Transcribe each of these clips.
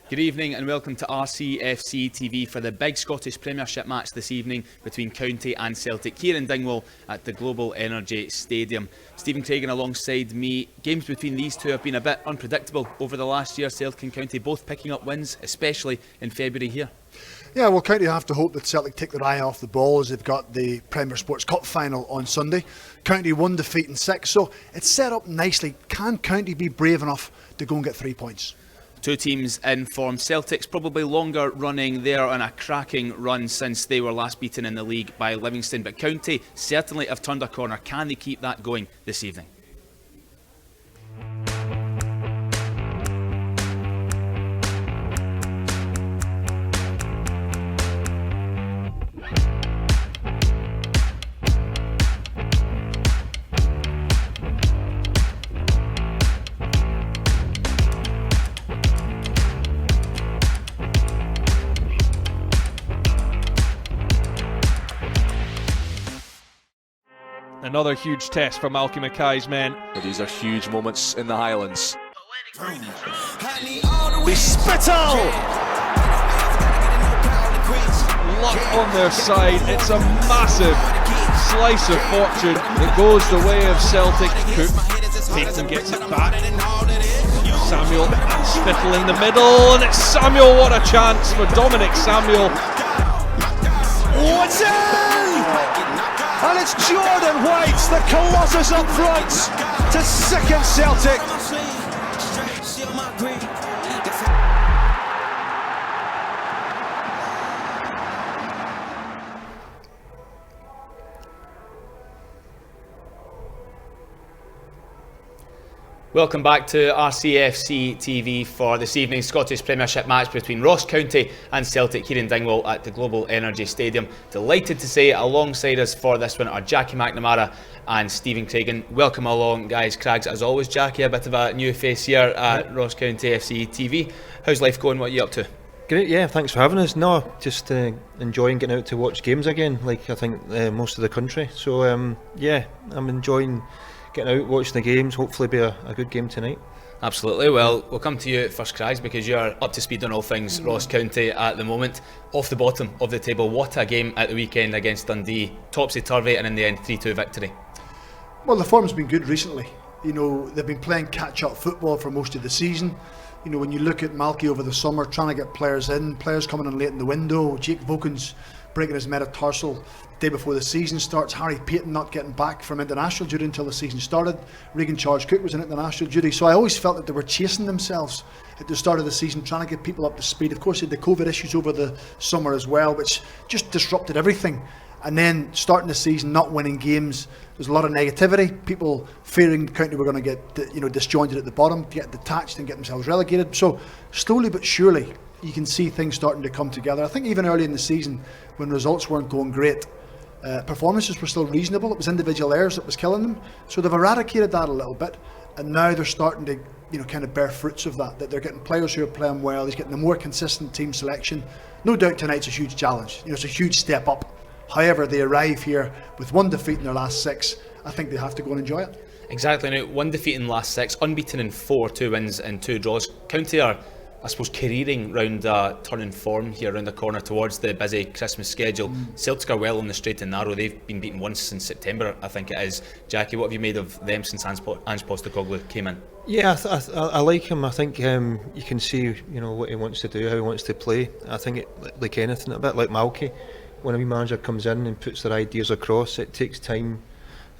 Good evening and welcome to RCFCTV for the big Scottish Premiership match this evening between County and Celtic here in Dingwall at the Global Energy Stadium. Stephen Craigan alongside me. Games between these two have been a bit unpredictable over the last year. Celtic and County both picking up wins, especially in February here. Yeah, well, County have to hope that Celtic take their eye off the ball as they've got the Premier Sports Cup final on Sunday. County 1 defeat in 6, so it's set up nicely. Can County be brave enough to go and get 3 points? Two teams in form. Celtic's probably longer running. They're on a cracking run since they were last beaten in the league by Livingston. But County certainly have turned a corner. Can they keep that going this evening? Another huge test for Malky Mackay's men. These are huge moments in the Highlands. Spittle! Luck on their side. It's a massive slice of fortune that goes the way of Celtic. Cook takes and gets it back. Samuel and Spittle in the middle, and it's Samuel. What a chance for Dominic Samuel. Oh, it's in! And it's Jordan White, the Colossus up front, to sicken Celtic. Welcome back to RCFCTV for this evening's Scottish Premiership match between Ross County and Celtic here in Dingwall at the Global Energy Stadium. Delighted to say alongside us for this one are Jackie McNamara and Stephen Craigan. Welcome along, guys. Craigs, as always. Jackie, a bit of a new face here at Ross County FC TV. How's life going? What are you up to? Great, yeah, thanks for having us. No, just enjoying getting out to watch games again, like I think most of the country. So, yeah, I'm enjoying getting out, watching the games. Hopefully be a good game tonight. Absolutely. Well, we'll come to you first, Craigs, because you're up to speed on all things Ross County at the moment. Off the bottom of the table, what a game at the weekend against Dundee. Topsy-turvy and in the end 3-2 victory. Well, the form's been good recently. You know, they've been playing catch-up football for most of the season. You know, when you look at Malky over the summer, trying to get players in, players coming in late in the window, Jake Voken's breaking his metatarsal the day before the season starts, Harry Payton not getting back from international duty until the season started, Regan Charles-Cook was in international duty, so I always felt that they were chasing themselves at the start of the season, trying to get people up to speed. Of course, they had the COVID issues over the summer as well, which just disrupted everything. And then starting the season, not winning games, there's a lot of negativity, people fearing County were going to get disjointed at the bottom, get detached and get themselves relegated. So slowly but surely you can see things starting to come together. I think even early in the season when results weren't going great, performances were still reasonable. It was individual errors that was killing them. So they've eradicated that a little bit, and now they're starting to kind of bear fruits of that they're getting players who are playing well. He's getting a more consistent team selection. No doubt tonight's a huge challenge. It's a huge step up. However, they arrive here with 1 defeat in their last 6. I think they have to go and enjoy it. Exactly. Now, 1 defeat in the last 6, unbeaten in 4, 2 wins and 2 draws. County are, I suppose, careering round a turn in form here around the corner towards the busy Christmas schedule. Celtic are well on the straight and narrow. They've been beaten once since September, I think it is. Jackie, what have you made of them since Ange Postecoglou came in? Yeah, I like him. I think you can see what he wants to do, how he wants to play. I think like anything, a bit like Malky. When a wee manager comes in and puts their ideas across, it takes time.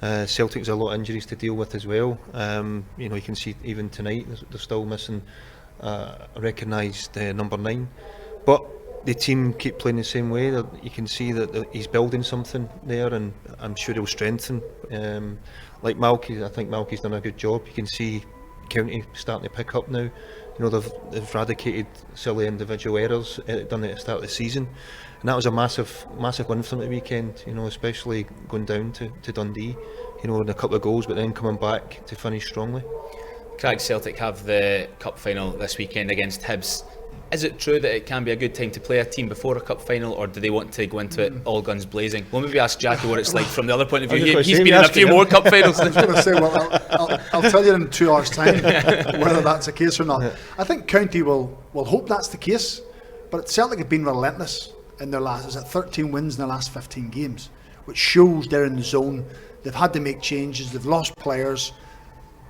Celtic's a lot of injuries to deal with as well. You can see even tonight they're still missing a recognised number 9, but the team keep playing the same way. You can see that he's building something there, and I'm sure he'll strengthen. Like Malky, I think Malky's done a good job. You can see County starting to pick up now. They've eradicated silly individual errors, done it at the start of the season, and that was a massive win for them at the weekend. Especially going down to Dundee, and a couple of goals, but then coming back to finish strongly. Craig, Celtic have the cup final this weekend against Hibs. Is it true that it can be a good time to play a team before a cup final, or do they want to go into it all guns blazing? Well, maybe ask Jackie what it's like from the other point of view. He's been in a few more cup finals. I was going to say, well, I'll tell you in 2 hours' time whether that's the case or not. I think County will hope that's the case, but Celtic have been relentless in their last, 13 wins in their last 15 games, which shows they're in the zone. They've had to make changes, they've lost players,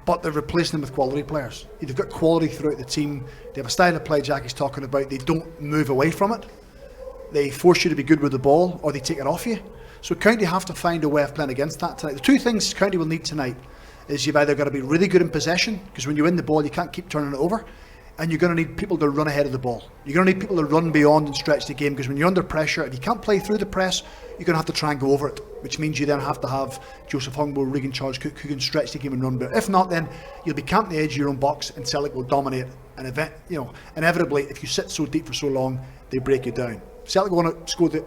but they're replacing them with quality players. They've got quality throughout the team. They have a style of play Jackie's talking about. They don't move away from it. They force you to be good with the ball, or they take it off you. So County have to find a way of playing against that tonight. The two things County will need tonight is you've either got to be really good in possession, because when you win the ball you can't keep turning it over, and you're going to need people to run ahead of the ball. You're going to need people to run beyond and stretch the game, because when you're under pressure, if you can't play through the press, you're going to have to try and go over it, which means you then have to have Joseph Hungbo, Regan Charles Cook, who can stretch the game and run. But if not, then you'll be camping the edge of your own box, and Celtic will dominate. And inevitably, if you sit so deep for so long, they break you down. Celtic want to score the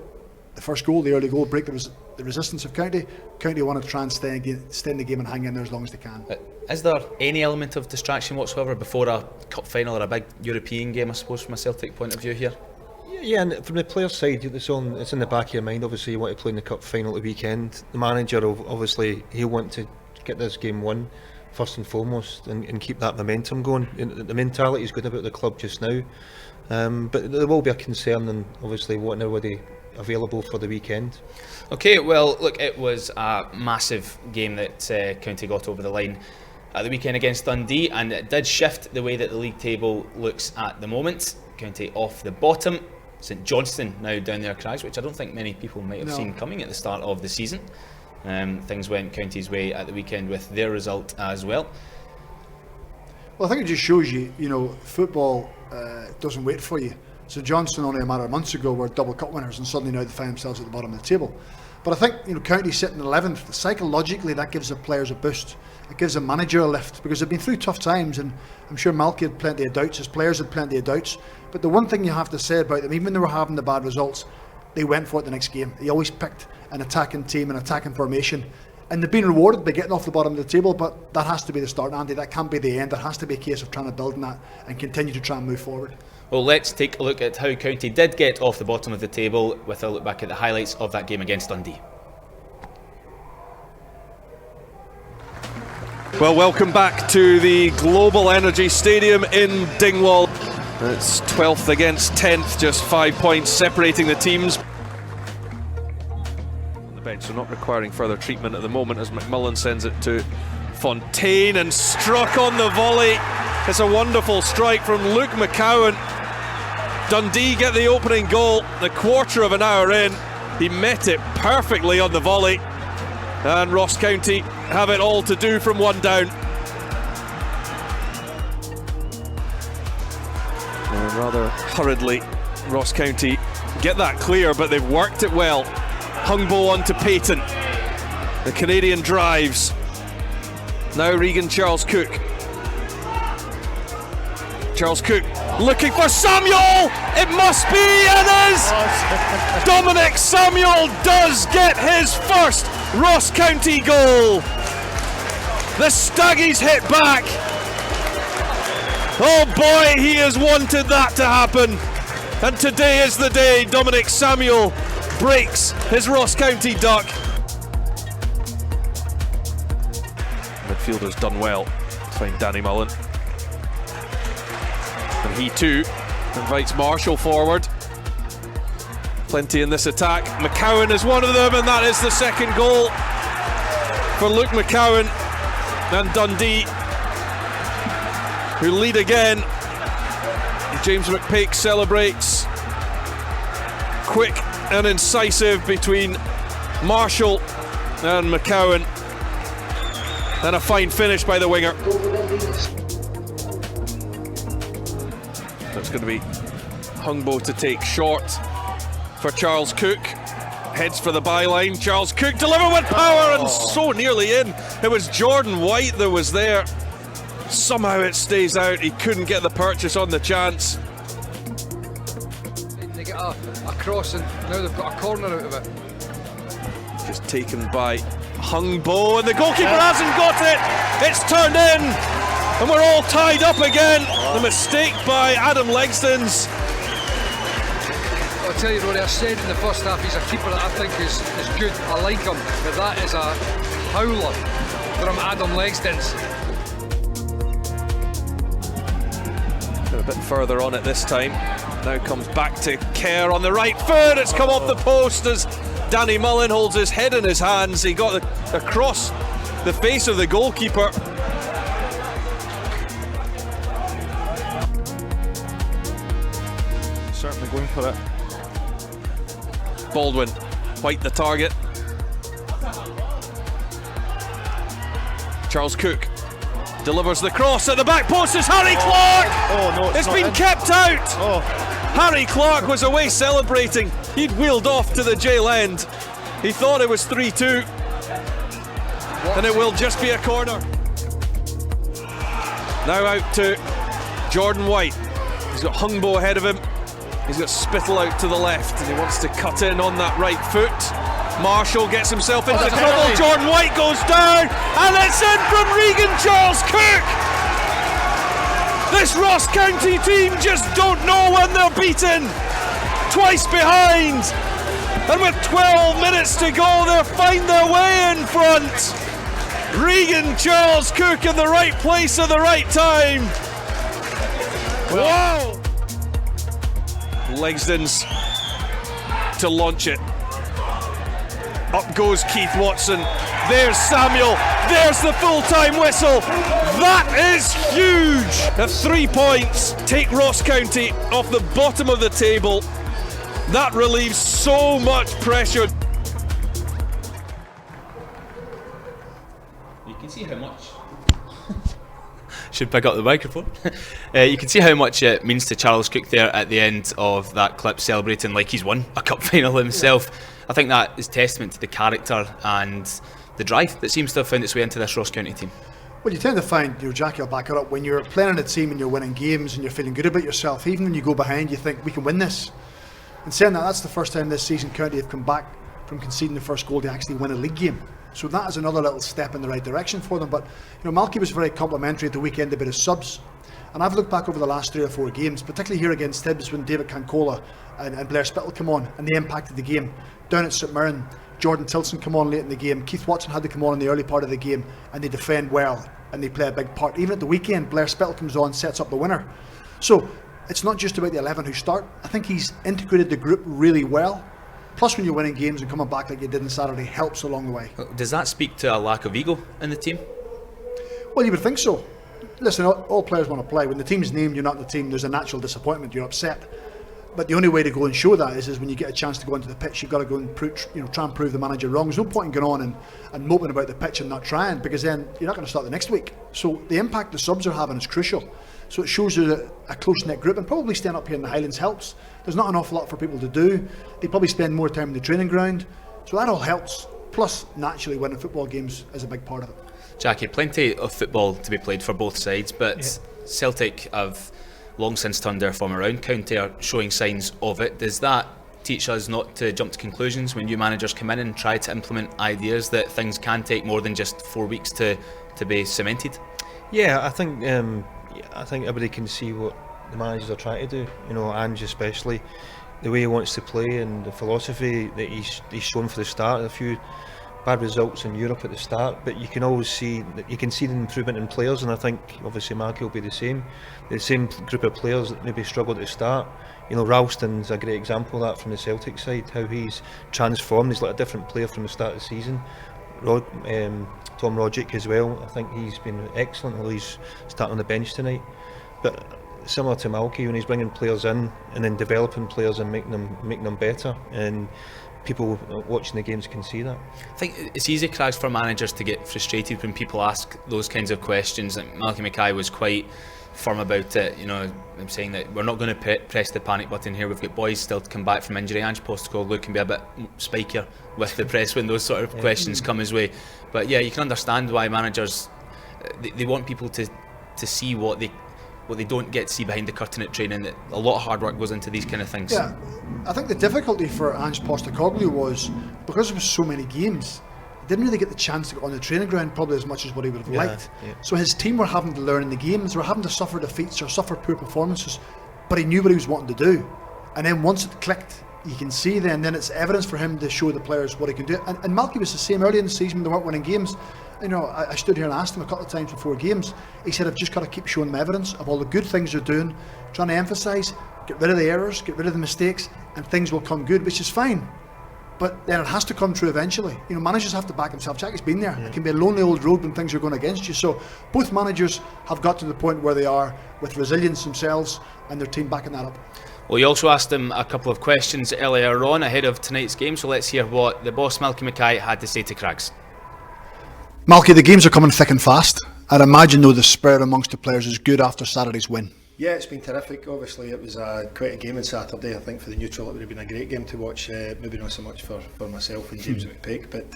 first goal, the early goal, break the resistance of County. County want to try and stay in the game and hang in there as long as they can. Is there any element of distraction whatsoever before a cup final or a big European game, I suppose, from a Celtic point of view here? Yeah, and from the player's side, it's in the back of your mind. Obviously, you want to play in the cup final at the weekend. The manager, obviously, he'll want to get this game won first and foremost, and keep that momentum going. The mentality is good about the club just now, but there will be a concern, and obviously wanting everybody available for the weekend. Okay, well, look, it was a massive game that County got over the line at the weekend against Dundee, and it did shift the way that the league table looks at the moment. County off the bottom, St Johnstone now down their crags, which I don't think many people might have seen coming at the start of the season. Things went County's way at the weekend with their result as well. Well, I think it just shows you, football doesn't wait for you. So Johnstone only a matter of months ago were double cup winners, and suddenly now they find themselves at the bottom of the table. But I think County sitting 11th, psychologically that gives the players a boost. It gives the manager a lift, because they've been through tough times, and I'm sure Malky had plenty of doubts, his players had plenty of doubts. But the one thing you have to say about them, even when they were having the bad results, they went for it the next game. They always picked an attacking team, an attacking formation, and they've been rewarded by getting off the bottom of the table. But that has to be the start, Andy. That can't be the end. There has to be a case of trying to build on that and continue to try and move forward. Well, let's take a look at how County did get off the bottom of the table with a look back at the highlights of that game against Dundee. Well, welcome back to the Global Energy Stadium in Dingwall. It's 12th against 10th, just 5 points separating the teams. On the bench, so not requiring further treatment at the moment, as McMullen sends it to Fontaine, and struck on the volley. It's a wonderful strike from Luke McCowan. Dundee get the opening goal a quarter of an hour in. He met it perfectly on the volley, and Ross County have it all to do from one down. Rather hurriedly, Ross County get that clear, but they've worked it well. Hungbo on to Payton. The Canadian drives. Now Regan Charles Cook. Charles Cook looking for Samuel! It must be, it is! Dominic Samuel does get his first Ross County goal. The Staggies hit back. Oh boy, he has wanted that to happen. And today is the day Dominic Samuel breaks his Ross County duck. Midfielder's done well to find Danny Mullen. And he too invites Marshall forward. Plenty in this attack. McCowan is one of them, and that is the second goal for Luke McCowan and Dundee, who lead again. James McPake celebrates. Quick and incisive between Marshall and McCowan, and a fine finish by the winger. It's going to be Hungbo to take short for Charles Cook. Heads for the byline. Charles Cook deliver with power, and so nearly in. It was Jordan White that was there. Somehow it stays out. He couldn't get the purchase on the chance. They get a cross, and now they've got a corner out of it. Just taken by Hungbo, and the goalkeeper hasn't got it. It's turned in. And we're all tied up again. The mistake by Adam Legzdins. I'll tell you, Rory, I said in the first half he's a keeper that I think is good. I like him, but that is a howler from Adam Legzdins. A bit further on it this time. Now comes back to Kerr on the right foot. It's come off the post as Danny Mullen holds his head in his hands. He got across the face of the goalkeeper. Certainly going for it. Baldwin, White the target. Charles Cook delivers the cross at the back post. It's Harry Clark! Oh no, it's been kept out! Oh. Harry Clark was away celebrating. He'd wheeled off to the jail end. He thought it was 3-2. And it will just be a corner. Now out to Jordan White. He's got Hungbo ahead of him. He's got Spittle out to the left, and he wants to cut in on that right foot. Marshall gets himself into trouble. Jordan White goes down, and it's in from Regan Charles Cook. This Ross County team just don't know when they're beaten. Twice behind, and with 12 minutes to go, they'll find their way in front. Regan Charles Cook in the right place at the right time. Wow! Legzdins to launch it. Up goes Keith Watson. There's Samuel. There's the full-time whistle. That is huge. At 3 points, take Ross County off the bottom of the table. That relieves so much pressure. You can see how much. Should pick up the microphone. You can see how much it means to Charles Cook there at the end of that clip, celebrating like he's won a cup final himself. Yeah. I think that is testament to the character and the drive that seems to have found its way into this Ross County team. Well, you tend to find, Jackie will back it up, when you're playing in a team and you're winning games and you're feeling good about yourself, even when you go behind, you think, we can win this. And saying that, that's the first time this season County have come back from conceding the first goal to actually win a league game. So that is another little step in the right direction for them. But Malky was very complimentary at the weekend about his subs, and I've looked back over the last 3 or 4 games, particularly here against Hibs when David Cancola and Blair Spittle come on and they impacted the game. Down at St Mirren, Jordan Tilson come on late in the game. Keith Watson had to come on in the early part of the game, and they defend well and they play a big part. Even at the weekend, Blair Spittle comes on, sets up the winner. So it's not just about the 11 who start. I think he's integrated the group really well. Plus, when you're winning games and coming back like you did on Saturday helps along the way. Does that speak to a lack of ego in the team? Well, you would think so. Listen, all players want to play. When the team's named, you're not the team, there's a natural disappointment, you're upset. But the only way to go and show that is when you get a chance to go onto the pitch, you've got to go and try and prove the manager wrong. There's no point in going on and moping about the pitch and not trying, because then you're not going to start the next week. So the impact the subs are having is crucial. So it shows you a close-knit group, and probably staying up here in the Highlands helps. There's not an awful lot for people to do. They probably spend more time in the training ground, so that all helps. Plus, naturally, winning football games is a big part of it. Jackie, plenty of football to be played for both sides, but Celtic have long since turned their form around. County are showing signs of it. Does that teach us not to jump to conclusions when new managers come in and try to implement ideas that things can take more than just 4 weeks to be cemented? Yeah, I think everybody can see what the managers are trying to do. Ange especially, the way he wants to play and the philosophy that he's shown for the start. A few bad results in Europe at the start, but you can always see that you can see the improvement in players, and I think obviously Marky will be the same group of players that maybe struggled at the start. Ralston's a great example of that from the Celtic side, how he's transformed. He's like a different player from the start of the season. Tom Rogic as well, I think he's been excellent, although he's starting on the bench tonight. But similar to Malky, when he's bringing players in and then developing players and making them better, and people watching the games can see that. I think it's easy, Crags, for managers to get frustrated when people ask those kinds of questions. Like Malky Mackay was quite firm about it. I'm saying that we're not going to press the panic button here. We've got boys still to come back from injury. Ange Postecoglou can be a bit spikier with the press when those sort of questions come his way. But yeah, you can understand why managers they want people to see what they don't get to see behind the curtain at training. That a lot of hard work goes into these kind of things. Yeah, I think the difficulty for Ange Postecoglou was because there was so many games. It didn't really get the chance to get on the training ground probably as much as what he would have liked. Yeah. So his team were having to learn in the games, they were having to suffer defeats or suffer poor performances, but he knew what he was wanting to do. And then once it clicked, you can see then it's evidence for him to show the players what he can do. And Malky was the same early in the season when they weren't winning games. You know, I stood here and asked him a couple of times before games. He said, I've just got to keep showing them evidence of all the good things they're doing, trying to emphasise, get rid of the errors, get rid of the mistakes, and things will come good, which is fine. But then it has to come true eventually. You know, managers have to back themselves. Jackie's been there. It can be a lonely old road when things are going against you. So both managers have got to the point where they are with resilience themselves and their team backing that up. Well, you also asked him a couple of questions earlier on ahead of tonight's game, so let's hear what the boss Malky Mackay had to say to Craigs. Malky, the games are coming thick and fast. I'd imagine though the spirit amongst the players is good after Saturday's win. Yeah, it's been terrific. Obviously, it was quite a game on Saturday. I think for the neutral, it would have been a great game to watch. Maybe not so much for myself and James McPake, but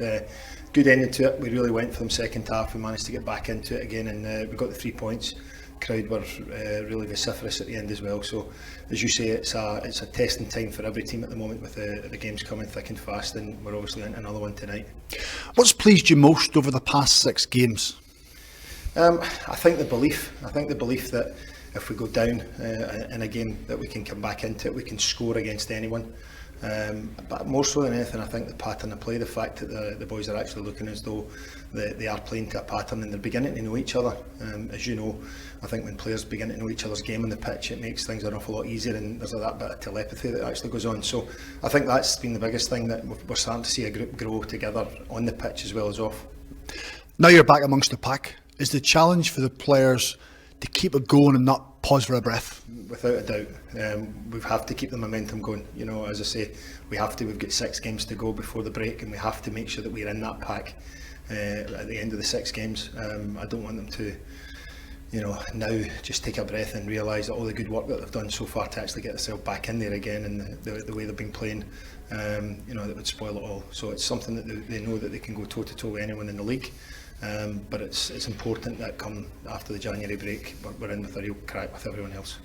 good ending to it. We really went for them second half. We managed to get back into it again, and we got the 3 points. Crowd were really vociferous at the end as well. So, as you say, it's a testing time for every team at the moment with the games coming thick and fast, and we're obviously into another one tonight. What's pleased you most over the past 6 games? I think the belief that if we go down in a game that we can come back into it, we can score against anyone. But more so than anything, I think the pattern of play, the fact that the boys are actually looking as though they are playing to a pattern and they're beginning to know each other. As you know, I think when players begin to know each other's game on the pitch, it makes things an awful lot easier, and there's that bit of telepathy that actually goes on. So I think that's been the biggest thing, that we're starting to see a group grow together on the pitch as well as off. Now you're back amongst the pack. Is the challenge for the players to keep it going and not pause for a breath? Without a doubt, we have to keep the momentum going. You know, as I say, we've got 6 games to go before the break, and we have to make sure that we're in that pack at the end of the 6 games. I don't want them to, you know, now just take a breath and realise that all the good work that they've done so far to actually get themselves back in there again, and the way they've been playing, you know, that would spoil it all. So it's something that they know that they can go toe to toe with anyone in the league. But it's important that come after the January break, we're in with a real crack with everyone else.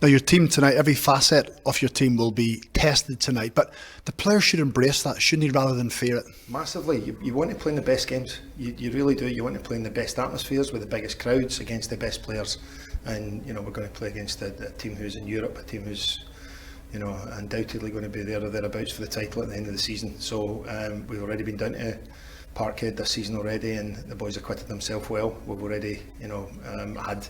Now your team tonight, every facet of your team will be tested tonight, but the players should embrace that, shouldn't they, rather than fear it? Massively. You want to play in the best games. You really do. You want to play in the best atmospheres with the biggest crowds against the best players. And you know, we're going to play against a team who's in Europe, a team who's, you know, undoubtedly going to be there or thereabouts for the title at the end of the season. So we've already been down to Parkhead this season already, and the boys acquitted themselves well. We've already, you know, had,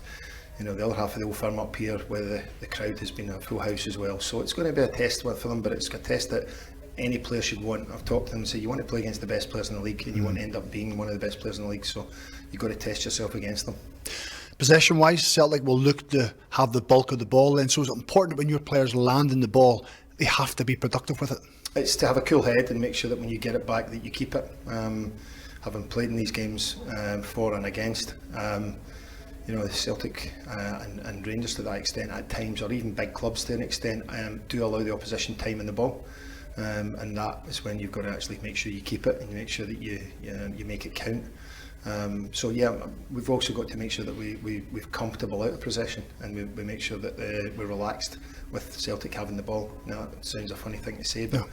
you know, the other half of the old firm up here where the crowd has been a full house as well. So it's going to be a test for them, but it's a test that any player should want. I've talked to them and said, you want to play against the best players in the league, and you want to end up being one of the best players in the league, so you've got to test yourself against them. Possession wise, Celtic will look to have the bulk of the ball, and so it's important that when your players land in the ball, they have to be productive with it. It's to have a cool head and make sure that when you get it back that you keep it. Having played in these games for and against, you know, the Celtic and Rangers to that extent at times, or even big clubs to an extent, do allow the opposition time in the ball, and that is when you've got to actually make sure you keep it and you make sure that you make it count. So yeah, we've also got to make sure that we're comfortable out of possession, and we make sure that we're relaxed with Celtic having the ball. Now that sounds a funny thing to say, but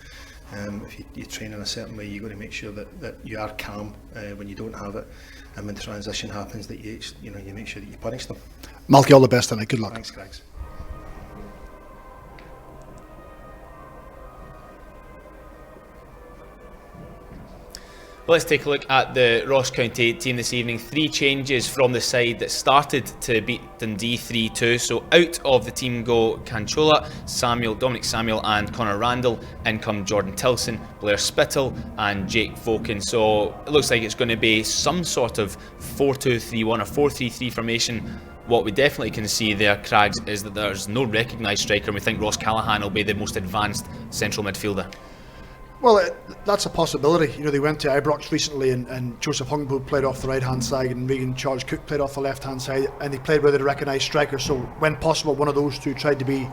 if you train in a certain way, you've got to make sure that you are calm when you don't have it, and when the transition happens, that you make sure that you punish them. Malky, all the best tonight. Good luck. Thanks, Craigs. Let's take a look at the Ross County team this evening. 3 changes from the side that started to beat Dundee 3-2. So out of the team go Canchola, Dominic Samuel and Connor Randall. In come Jordan Tilson, Blair Spittle and Jake Voken. So it looks like it's going to be some sort of 4-2-3-1 or 4-3-3 formation. What we definitely can see there, Craigs, is that there's no recognised striker, and we think Ross Callaghan will be the most advanced central midfielder. Well, that's a possibility. You know, they went to Ibrox recently, and Joseph Hungbo played off the right-hand side, and Regan Charles Cook played off the left-hand side, and they played with a recognised striker. So, when possible, one of those two tried to be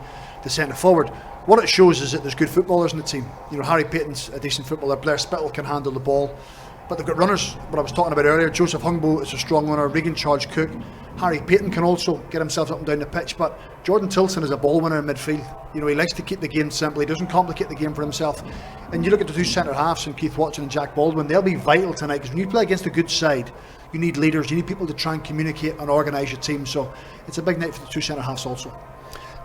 the centre forward. What it shows is that there's good footballers in the team. You know, Harry Payton's a decent footballer. Blair Spittle can handle the ball. but they've got runners. What I was talking about earlier, Joseph Hungbo is a strong runner, Regan Charles-Cook, Harry Payton can also get himself up and down the pitch, but Jordan Tilson is a ball winner in midfield. You know, he likes to keep the game simple, he doesn't complicate the game for himself. And you look at the two centre halves, and Keith Watson and Jack Baldwin, they'll be vital tonight, because when you play against a good side, you need leaders, you need people to try and communicate and organise your team. So it's a big night for the two centre halves also.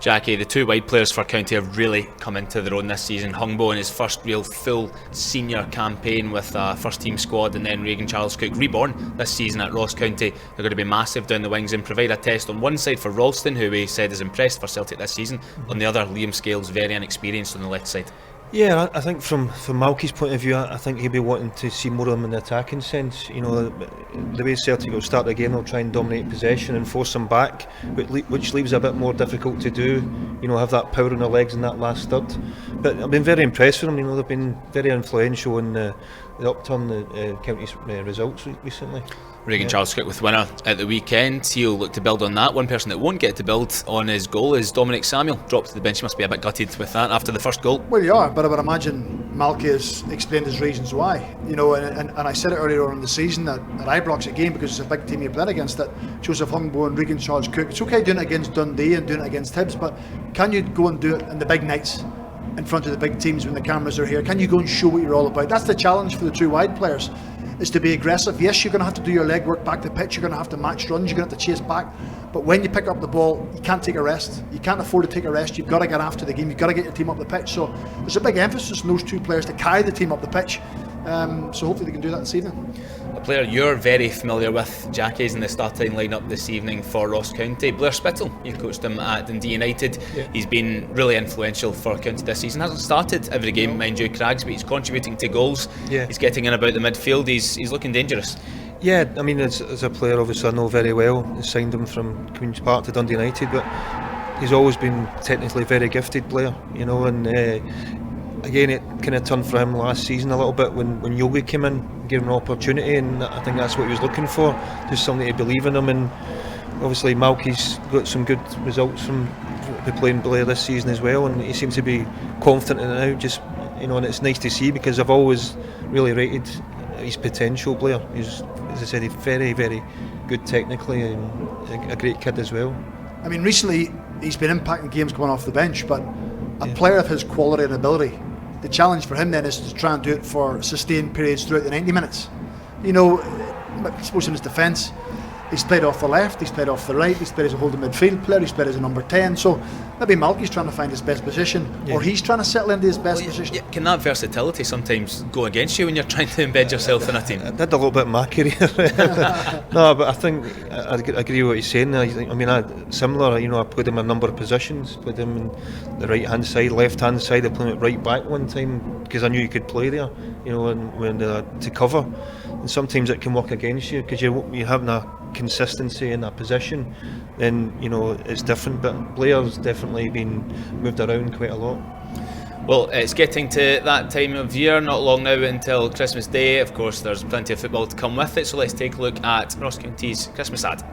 Jackie, the two wide players for County have really come into their own this season. Hungbo in his first real full senior campaign with a first team squad, and then Regan Charles-Cook, reborn this season at Ross County. They're going to be massive down the wings and provide a test on one side for Ralston, who we said is impressed for Celtic this season. On the other, Liam Scales, very inexperienced on the left side. Yeah, I think from Malky's point of view, I think he'll be wanting to see more of them in the attacking sense. You know, the way Celtic will start the game, they'll try and dominate possession and force them back, which leaves it a bit more difficult to do. You know, have that power on their legs in that last third. But I've been very impressed with them. You know, they've been very influential in the upturn the County's results recently. Regan Charles-Cook with winner at the weekend. He'll look to build on that. One person that won't get to build on his goal is Dominic Samuel. Dropped to the bench. He must be a bit gutted with that after the first goal. Well, you are, but I would imagine Malky has explained his reasons why. You know, and I said it earlier on in the season that at Ibrox again, because it's a big team you're playing against, that Joseph Hungbo and Regan Charles-Cook, it's okay doing it against Dundee and doing it against Hibs, but can you go and do it in the big nights in front of the big teams when the cameras are here? Can you go and show what you're all about? That's the challenge for the two wide players, is to be aggressive. Yes, you're going to have to do your leg work back the pitch, you're going to have to match runs, you're going to have to chase back, but when you pick up the ball, you can't take a rest. You can't afford to take a rest. You've got to get after the game, you've got to get your team up the pitch. So there's a big emphasis on those two players to carry the team up the pitch. So hopefully they can do that this evening. A player you're very familiar with, Jackie, is in the starting lineup this evening for Ross County. Blair Spittle, you coached him at Dundee United. Yeah. He's been really influential for County this season. Hasn't started every game, mind you, Craigs, but he's contributing to goals. Yeah. He's getting in about the midfield. He's looking dangerous. Yeah, I mean, as a player, obviously I know very well. I signed him from Queen's Park to Dundee United, but he's always been technically very gifted player, you know, and again, it kind of turned for him last season a little bit when Yogi came in, gave him an opportunity, and I think that's what he was looking for, just somebody to believe in him. And obviously Malky's got some good results from playing Blair this season as well, and he seems to be confident in it now, just, you know, and it's nice to see, because I've always really rated his potential. Blair, he's, as I said, he's very, very good technically, and a great kid as well. I mean, recently he's been impacting games coming off the bench, but a player of his quality and ability, the challenge for him then is to try and do it for sustained periods throughout the 90 minutes. You know, I suppose in his defence, he's played off the left, he's played off the right, he's played as a holding midfield player, he's played as a number 10, so maybe Malky's trying to find his best position, or he's trying to settle into his best position. Yeah, can that versatility sometimes go against you when you're trying to embed yourself in a team? I did a little bit in my career. No, but I think I agree with what he's saying. I mean, similar, you know, I played him in a number of positions, played him in the right hand side, left hand side. I played him at right back one time because I knew he could play there, you know, and to cover. And sometimes it can work against you because you're having a consistency in that position, then, you know, it's different. But Blair's definitely been moved around quite a lot. Well, it's getting to that time of year, not long now until Christmas Day. Of course, there's plenty of football to come with it, so let's take a look at Ross County's Christmas ad.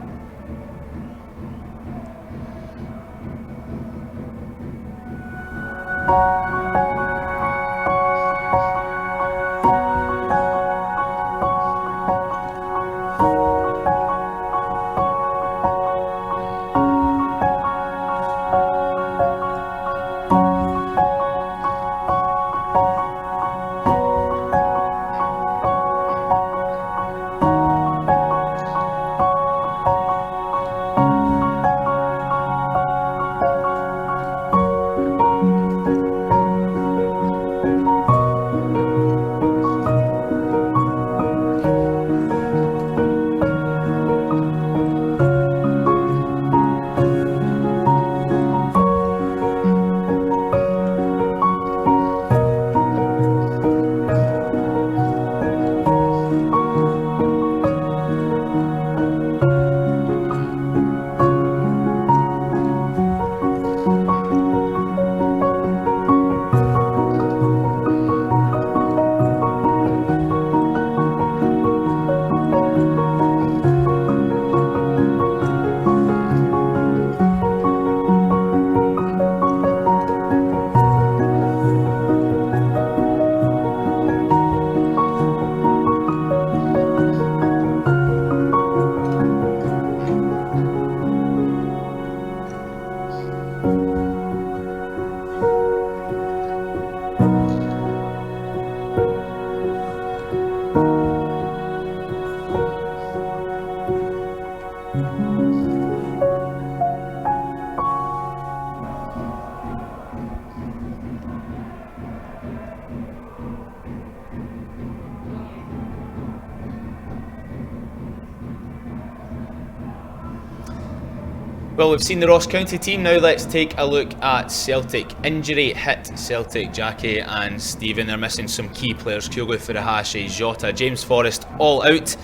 Well, we've seen the Ross County team. Now let's take a look at Celtic. Injury hit Celtic. Jackie and Stephen are missing some key players. Kyogo Furuhashi, Jota, James Forrest all out.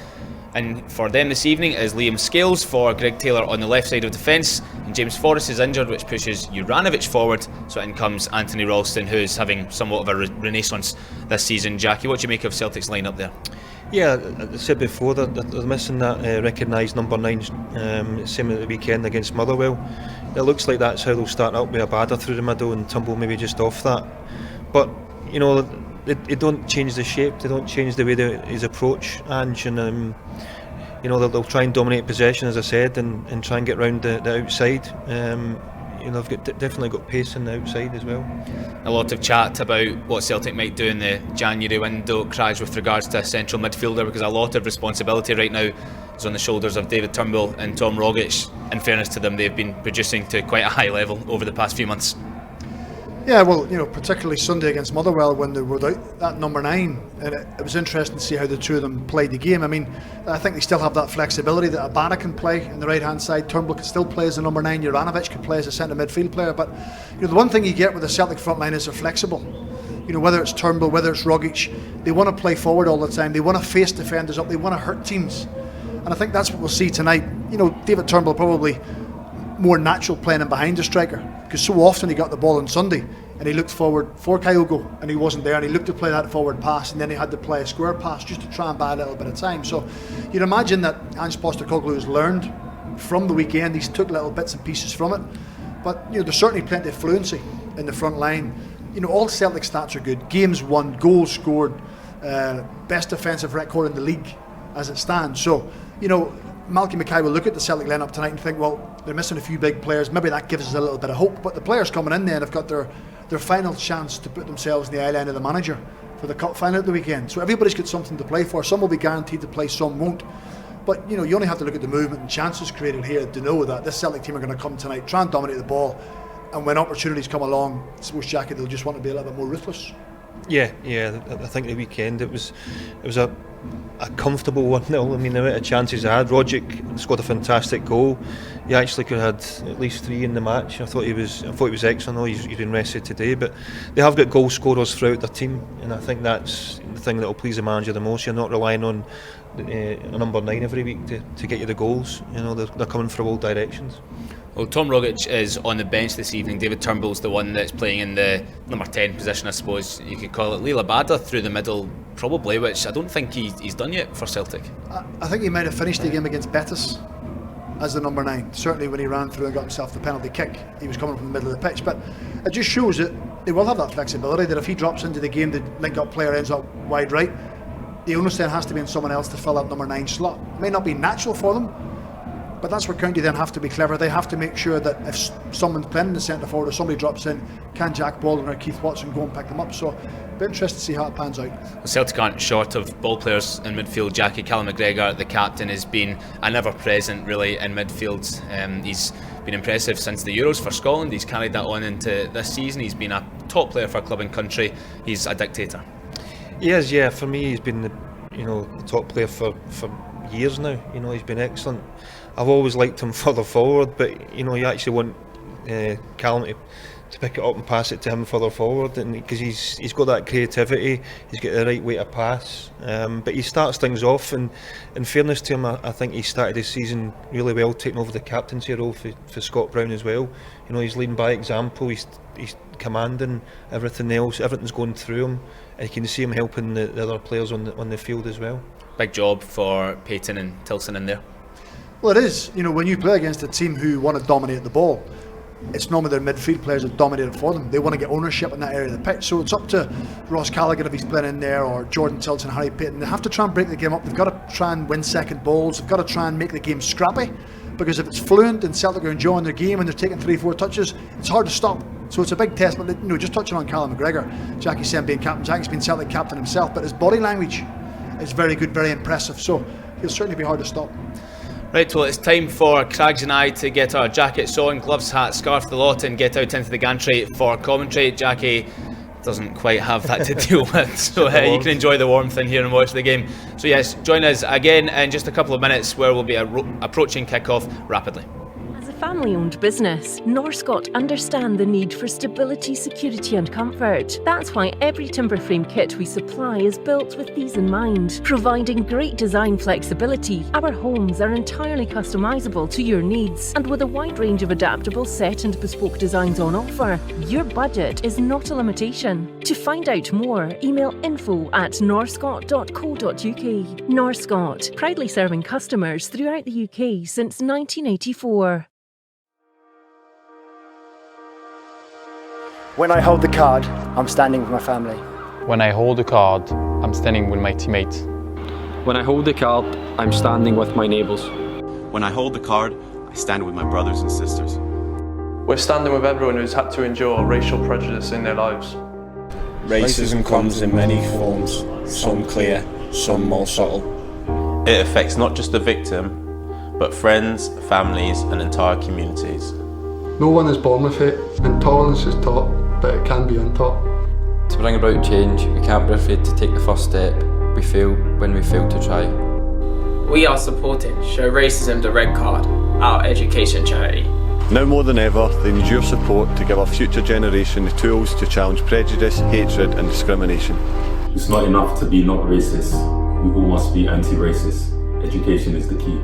And for them this evening is Liam Scales for Greg Taylor on the left side of defence. And James Forrest is injured, which pushes Juranovic forward. So in comes Anthony Ralston, who's having somewhat of a renaissance this season. Jackie, what do you make of Celtic's line-up there? Yeah, I said before they're missing that recognised number 9, same at the weekend against Motherwell. It looks like that's how they'll start out with Abada through the middle and Turnbull maybe just off that. But you know, they don't change the shape, they don't change the way his approach, and you know, they'll try and dominate possession, as I said, and try and get round the outside. You know, they've definitely got pace on the outside as well. A lot of chat about what Celtic might do in the January window, Craig, with regards to a central midfielder, because a lot of responsibility right now is on the shoulders of David Turnbull and Tom Rogic. In fairness to them, they've been producing to quite a high level over the past few months. Yeah, well, you know, particularly Sunday against Motherwell when they were without that number 9, and it was interesting to see how the two of them played the game. I mean, I think they still have that flexibility that Abada can play in the right hand side, Turnbull can still play as a number 9, Juranovic can play as a centre midfield player, but you know, the one thing you get with the Celtic front line is they're flexible. You know, whether it's Turnbull, whether it's Rogic, they want to play forward all the time, they want to face defenders up, they want to hurt teams, and I think that's what we'll see tonight. You know, David Turnbull probably more natural playing in behind the striker, because so often he got the ball on Sunday and he looked forward for Kyogo and he wasn't there, and he looked to play that forward pass, and then he had to play a square pass just to try and buy a little bit of time. So you'd imagine that Ange Postecoglou has learned from the weekend. He's took little bits and pieces from it, but you know, there's certainly plenty of fluency in the front line. You know, all Celtic stats are good: games won, goals scored, best defensive record in the league as it stands. So you know, Malky Mackay will look at the Celtic lineup tonight and think, well, they're missing a few big players, maybe that gives us a little bit of hope, but the players coming in there have got their final chance to put themselves in the eye line of the manager for the cup final at the weekend. So everybody's got something to play for. Some will be guaranteed to play, some won't, but you know, you only have to look at the movement and chances created here to know that this Celtic team are going to come tonight, try and dominate the ball, and when opportunities come along, I suppose, Jackie, they'll just want to be a little bit more ruthless. Yeah, I think the weekend it was a comfortable 1-0. I mean, the amount of chances I had. Rogic scored a fantastic goal. He actually could have had at least 3 in the match. I thought he was excellent. I know he's been rested today, but they have got goal scorers throughout their team, and I think that's the thing that will please the manager the most. You're not relying on a number 9 every week to get you the goals. You know, they're coming from all directions. Well, Tom Rogic is on the bench this evening. David Turnbull's the one that's playing in the number 10 position, I suppose you could call it. Liam Abada through the middle, probably, which I don't think he's done yet for Celtic. I think he might have finished the game against Betis as the number 9. Certainly when he ran through and got himself the penalty kick, he was coming from the middle of the pitch. But it just shows that they will have that flexibility, that if he drops into the game, the link-up player ends up wide right, the onus then has to be on someone else to fill that number 9 slot. It may not be natural for them, but that's where County then have to be clever. They have to make sure that if someone's playing in the centre forward or somebody drops in, can Jack Baldwin or Keith Watson go and pick them up? So it'll be interesting to see how it pans out. Celtic aren't short of ball players in midfield. Jackie, Callum McGregor, the captain, has been a never present really in midfield. He's been impressive since the Euros for Scotland. He's carried that on into this season. He's been a top player for club and country. He's a dictator. He is, yeah. For me, he's been the top player for years now. You know, he's been excellent. I've always liked him further forward, but you know, you actually want Callum to pick it up and pass it to him further forward, and because he's got that creativity, he's got the right way to pass, but he starts things off, and in fairness to him, I think he started his season really well, taking over the captaincy role for Scott Brown as well. You know, he's leading by example, he's commanding everything else, everything's going through him, and you can see him helping the other players on the field as well. Big job for Payton and Tilson in there. Well, it is. You know, when you play against a team who want to dominate the ball, it's normally their midfield players that dominate it for them. They want to get ownership in that area of the pitch. So it's up to Ross Callaghan if he's playing in there, or Jordan Tilson, Harry Payton. They have to try and break the game up. They've got to try and win second balls. They've got to try and make the game scrappy, because if it's fluent and Celtic are enjoying their game and they're taking 3-4 touches, it's hard to stop. So it's a big test. But you know, just touching on Callum McGregor, Jackie saying being captain, Jackie's been Celtic captain himself, but his body language is very good, very impressive. So he'll certainly be hard to stop. Right, well, it's time for Craigs and I to get our jackets on, gloves, hat, scarf, the lot, and get out into the gantry for commentary. Jackie doesn't quite have that to deal with, so you can enjoy the warmth in here and watch the game. So yes, join us again in just a couple of minutes, where we'll be approaching kick-off rapidly. As the family-owned business, Norscot understand the need for stability, security and comfort. That's why every timber frame kit we supply is built with these in mind. Providing great design flexibility, our homes are entirely customisable to your needs, and with a wide range of adaptable set and bespoke designs on offer, your budget is not a limitation. To find out more, email info@norscot.co.uk. Norscot, proudly serving customers throughout the UK since 1984. When I hold the card, I'm standing with my family. When I hold the card, I'm standing with my teammates. When I hold the card, I'm standing with my neighbours. When I hold the card, I stand with my brothers and sisters. We're standing with everyone who's had to endure racial prejudice in their lives. Racism comes in many forms, some clear, some more subtle. It affects not just the victim, but friends, families and entire communities. No one is born with it, and tolerance is taught, but it can be untaught. To bring about change, we can't be afraid to take the first step. We fail when we fail to try. We are supporting Show Racism the Red Card, our education charity. Now more than ever, they need your support to give our future generation the tools to challenge prejudice, hatred and discrimination. It's not enough to be not racist. We all must be anti-racist. Education is the key.